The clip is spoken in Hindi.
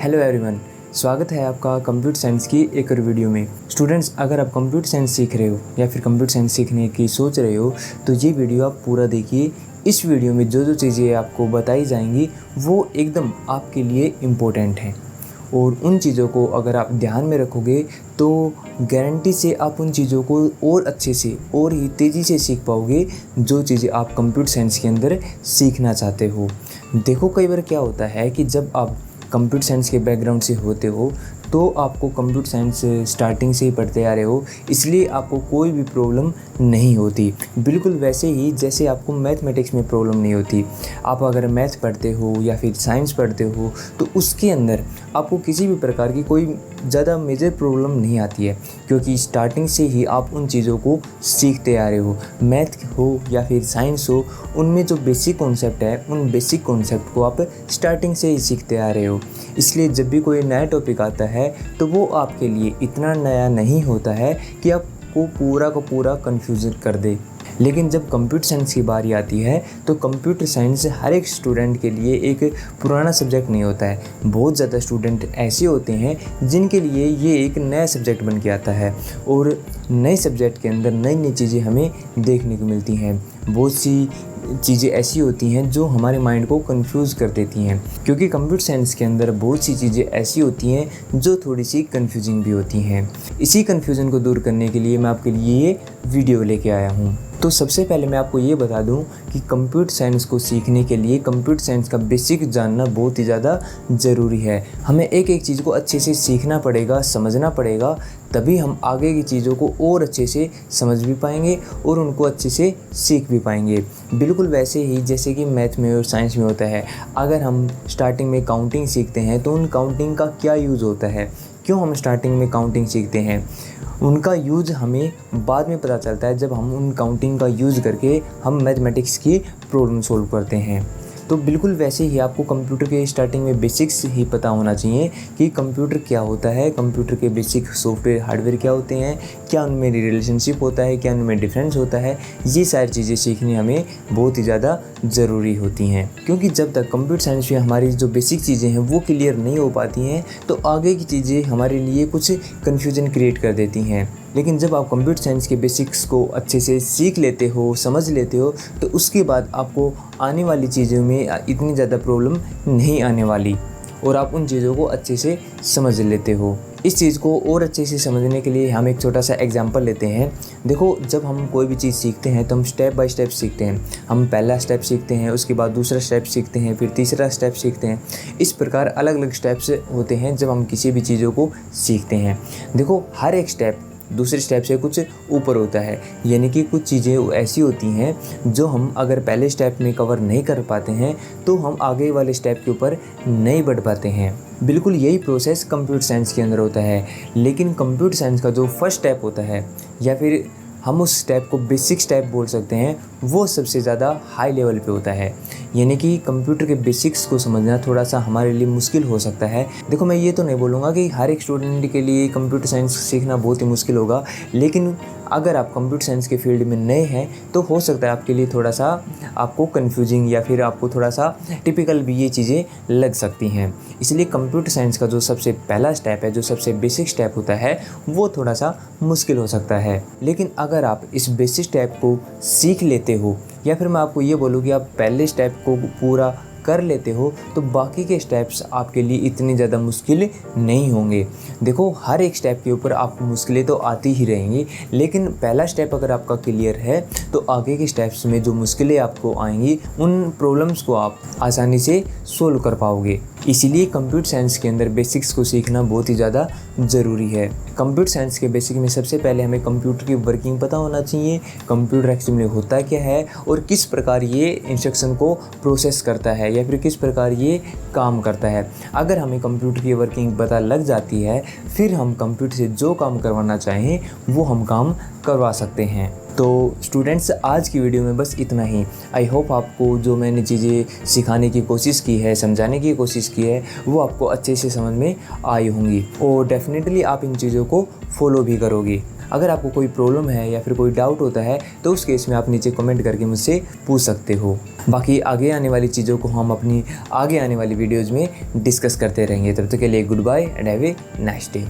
हेलो एवरीवन, स्वागत है आपका कंप्यूटर साइंस की एक और वीडियो में। स्टूडेंट्स, अगर आप कंप्यूटर साइंस सीख रहे हो या फिर कंप्यूटर साइंस सीखने की सोच रहे हो तो ये वीडियो आप पूरा देखिए। इस वीडियो में जो चीज़ें आपको बताई जाएंगी वो एकदम आपके लिए इम्पोर्टेंट हैं और उन चीज़ों को अगर आप ध्यान में रखोगे तो गारंटी से आप उन चीज़ों को और अच्छे से और ही तेज़ी से सीख पाओगे जो चीज़ें आप कंप्यूटर साइंस के अंदर सीखना चाहते हो। देखो, कई बार क्या होता है कि जब आप कंप्यूटर साइंस के बैकग्राउंड से होते हो तो आपको कंप्यूटर साइंस स्टार्टिंग से ही पढ़ते आ रहे हो, इसलिए आपको कोई भी प्रॉब्लम नहीं होती। बिल्कुल वैसे ही जैसे आपको मैथमेटिक्स में प्रॉब्लम नहीं होती। आप अगर मैथ पढ़ते हो या फिर साइंस पढ़ते हो तो उसके अंदर आपको किसी भी प्रकार की कोई ज़्यादा मेजर प्रॉब्लम नहीं आती है, क्योंकि स्टार्टिंग से ही आप उन चीज़ों को सीखते आ रहे हो। मैथ हो या फिर साइंस हो, उनमें जो बेसिक कॉन्सेप्ट है उन बेसिक कॉन्सेप्ट को आप स्टार्टिंग से ही सीखते आ रहे हो। इसलिए जब भी कोई नया टॉपिक आता है तो वो आपके लिए इतना नया नहीं होता है कि आपको पूरा का पूरा कन्फ्यूज़न कर दे। लेकिन जब कंप्यूटर साइंस की बारी आती है तो कंप्यूटर साइंस हर एक स्टूडेंट के लिए एक पुराना सब्जेक्ट नहीं होता है। बहुत ज़्यादा स्टूडेंट ऐसे होते हैं जिनके लिए ये एक नया सब्जेक्ट बन के आता है और नए सब्जेक्ट के अंदर नई नई चीज़ें हमें देखने को मिलती हैं। बहुत सी चीज़ें ऐसी होती हैं जो हमारे माइंड को कंफ्यूज कर देती हैं, क्योंकि कंप्यूटर साइंस के अंदर बहुत सी चीज़ें ऐसी होती हैं जो थोड़ी सी कंफ्यूजिंग भी होती हैं। इसी कंफ्यूजन को दूर करने के लिए मैं आपके लिए ये वीडियो लेके आया हूँ। तो सबसे पहले मैं आपको ये बता दूं कि कंप्यूटर साइंस को सीखने के लिए कंप्यूटर साइंस का बेसिक जानना बहुत ही ज़्यादा ज़रूरी है। हमें एक एक चीज़ को अच्छे से सीखना पड़ेगा, समझना पड़ेगा, तभी हम आगे की चीज़ों को और अच्छे से समझ भी पाएंगे और उनको अच्छे से सीख भी पाएंगे। बिल्कुल वैसे ही जैसे कि मैथ में और साइंस में होता है। अगर हम स्टार्टिंग में काउंटिंग सीखते हैं तो उन काउंटिंग का क्या यूज़ होता है, क्यों हम स्टार्टिंग में काउंटिंग सीखते हैं, उनका यूज़ हमें बाद में पता चलता है जब हम उन काउंटिंग का यूज़ करके हम मैथमेटिक्स की प्रॉब्लम सॉल्व करते हैं। तो बिल्कुल वैसे ही आपको कंप्यूटर के स्टार्टिंग में बेसिक्स ही पता होना चाहिए कि कंप्यूटर क्या होता है, कंप्यूटर के बेसिक सॉफ्टवेयर हार्डवेयर क्या होते हैं, क्या उनमें रिलेशनशिप होता है, क्या उनमें डिफरेंस होता है। ये सारी चीज़ें सीखनी हमें बहुत ही ज़्यादा ज़रूरी होती हैं, क्योंकि जब तक कंप्यूटर साइंस में हमारी जो बेसिक चीज़ें हैं वो क्लियर नहीं हो पाती हैं तो आगे की चीज़ें हमारे लिए कुछ कन्फ्यूजन क्रिएट कर देती हैं। लेकिन जब आप कंप्यूटर साइंस के बेसिक्स को अच्छे से सीख लेते हो, समझ लेते हो, तो उसके बाद आपको आने वाली चीज़ों में इतनी ज़्यादा प्रॉब्लम नहीं आने वाली और आप उन चीज़ों को अच्छे से समझ लेते हो। इस चीज़ को और अच्छे से समझने के लिए हम एक छोटा सा एग्जांपल लेते हैं। देखो, जब हम कोई भी चीज़ सीखते हैं तो हम स्टेप बाय स्टेप सीखते हैं। हम पहला स्टेप सीखते हैं, उसके बाद दूसरा स्टेप सीखते हैं, फिर तीसरा स्टेप सीखते हैं। इस प्रकार अलग अलग स्टेप्स होते हैं जब हम किसी भी चीज़ों को सीखते हैं। देखो, हर एक स्टेप दूसरे स्टेप से कुछ ऊपर होता है, यानी कि कुछ चीज़ें ऐसी होती हैं जो हम अगर पहले स्टेप में कवर नहीं कर पाते हैं तो हम आगे वाले स्टेप के ऊपर नहीं बढ़ पाते हैं। बिल्कुल यही प्रोसेस कंप्यूटर साइंस के अंदर होता है। लेकिन कंप्यूटर साइंस का जो फर्स्ट स्टेप होता है, या फिर हम उस स्टेप को बेसिक स्टेप बोल सकते हैं, वो सबसे ज़्यादा हाई लेवल पे होता है। यानी कि कंप्यूटर के बेसिक्स को समझना थोड़ा सा हमारे लिए मुश्किल हो सकता है। देखो, मैं ये तो नहीं बोलूँगा कि हर एक स्टूडेंट के लिए कंप्यूटर साइंस सीखना बहुत ही मुश्किल होगा, लेकिन अगर आप कंप्यूटर साइंस के फील्ड में नए हैं तो हो सकता है आपके लिए थोड़ा सा आपको कन्फ्यूजिंग या फिर आपको थोड़ा सा टिपिकल भी ये चीज़ें लग सकती हैं। इसलिए कंप्यूटर साइंस का जो सबसे पहला स्टेप है, जो सबसे बेसिक स्टेप होता है, वो थोड़ा सा मुश्किल हो सकता है। लेकिन अगर आप इस बेसिक स्टेप को सीख लेते हो, या फिर मैं आपको ये बोलूँ कि आप पहले स्टेप को पूरा कर लेते हो, तो बाकी के स्टेप्स आपके लिए इतनी ज़्यादा मुश्किल नहीं होंगे। देखो, हर एक स्टेप के ऊपर आपको मुश्किलें तो आती ही रहेंगी, लेकिन पहला स्टेप अगर आपका क्लियर है तो आगे के स्टेप्स में जो मुश्किलें आपको आएंगी उन प्रॉब्लम्स को आप आसानी से सोल्व कर पाओगे। इसीलिए कंप्यूटर साइंस के अंदर बेसिक्स को सीखना बहुत ही ज़्यादा ज़रूरी है। कंप्यूटर साइंस के बेसिक में सबसे पहले हमें कंप्यूटर की वर्किंग पता होना चाहिए। कंप्यूटर एक्चुअली होता क्या है और किस प्रकार ये इंस्ट्रक्शन को प्रोसेस करता है या फिर किस प्रकार ये काम करता है। अगर हमें कंप्यूटर की वर्किंग पता लग जाती है, फिर हम कंप्यूटर से जो काम करवाना चाहें वो हम काम करवा सकते हैं। तो स्टूडेंट्स, आज की वीडियो में बस इतना ही। आई होप आपको जो मैंने चीज़ें सिखाने की कोशिश की है, समझाने की कोशिश की है, वो आपको अच्छे से समझ में आई होंगी और डेफिनेटली आप इन चीज़ों को फॉलो भी करोगे। अगर आपको कोई प्रॉब्लम है या फिर कोई डाउट होता है तो उस केस में आप नीचे कमेंट करके मुझसे पूछ सकते हो। बाकी आगे आने वाली चीज़ों को हम अपनी आगे आने वाली वीडियोज़ में डिस्कस करते रहेंगे। तब तक के लिए goodbye and have a nice day.